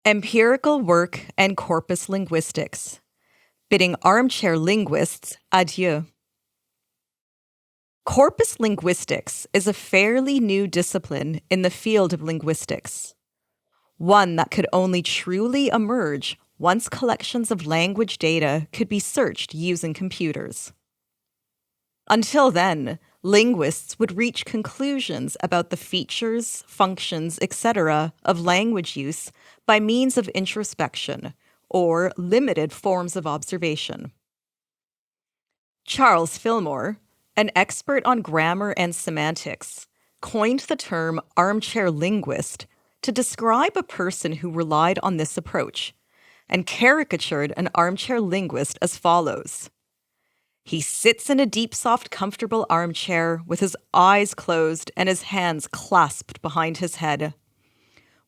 Empirical work and corpus linguistics. Bidding armchair linguists adieu. Corpus linguistics is a fairly new discipline in the field of linguistics, one that could only truly emerge once collections of language data could be searched using computers. Until then, linguists would reach conclusions about the features, functions, etc. of language use by means of introspection or limited forms of observation. Charles Fillmore, an expert on grammar and semantics, coined the term armchair linguist to describe a person who relied on this approach, and caricatured an armchair linguist as follows. He sits in a deep, soft, comfortable armchair with his eyes closed and his hands clasped behind his head.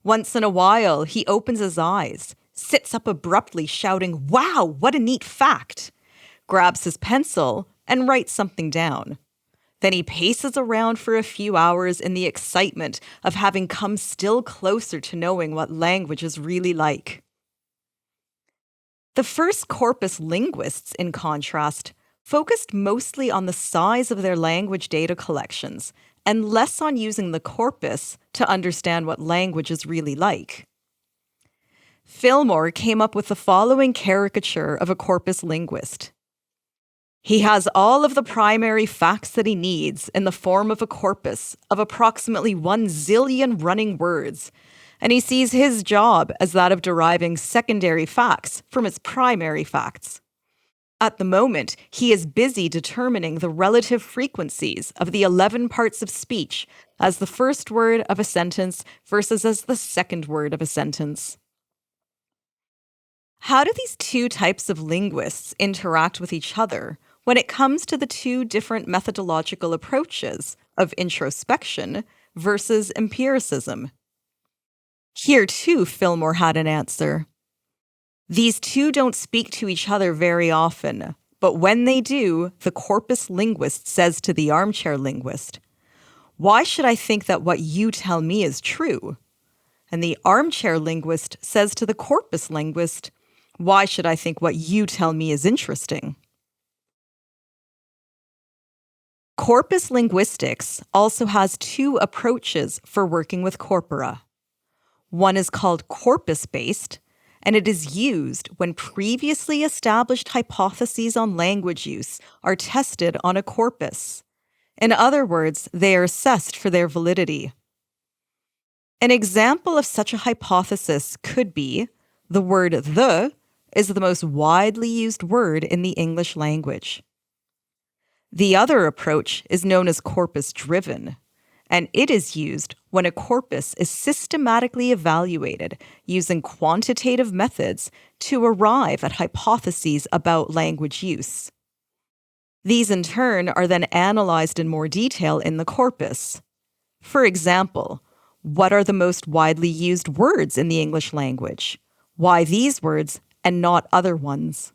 Once in a while, he opens his eyes, sits up abruptly shouting, "Wow, what a neat fact!" grabs his pencil and writes something down. Then he paces around for a few hours in the excitement of having come still closer to knowing what language is really like. The first corpus linguists, in contrast, focused mostly on the size of their language data collections and less on using the corpus to understand what language is really like. Fillmore came up with the following caricature of a corpus linguist. He has all of the primary facts that he needs in the form of a corpus of approximately 1 zillion running words, and he sees his job as that of deriving secondary facts from his primary facts. At the moment, he is busy determining the relative frequencies of the 11 parts of speech as the first word of a sentence versus as the second word of a sentence. How do these two types of linguists interact with each other when it comes to the two different methodological approaches of introspection versus empiricism? Here too, Fillmore had an answer. These two don't speak to each other very often, but when they do, the corpus linguist says to the armchair linguist, "Why should I think that what you tell me is true?" And the armchair linguist says to the corpus linguist, "Why should I think what you tell me is interesting?" Corpus linguistics also has two approaches for working with corpora. One is called corpus-based, and it is used when previously established hypotheses on language use are tested on a corpus. In other words, they are assessed for their validity. An example of such a hypothesis could be the word "the" is the most widely used word in the English language. The other approach is known as corpus-driven, and it is used when a corpus is systematically evaluated using quantitative methods to arrive at hypotheses about language use. These in turn are then analyzed in more detail in the corpus. For example, what are the most widely used words in the English language? Why these words and not other ones?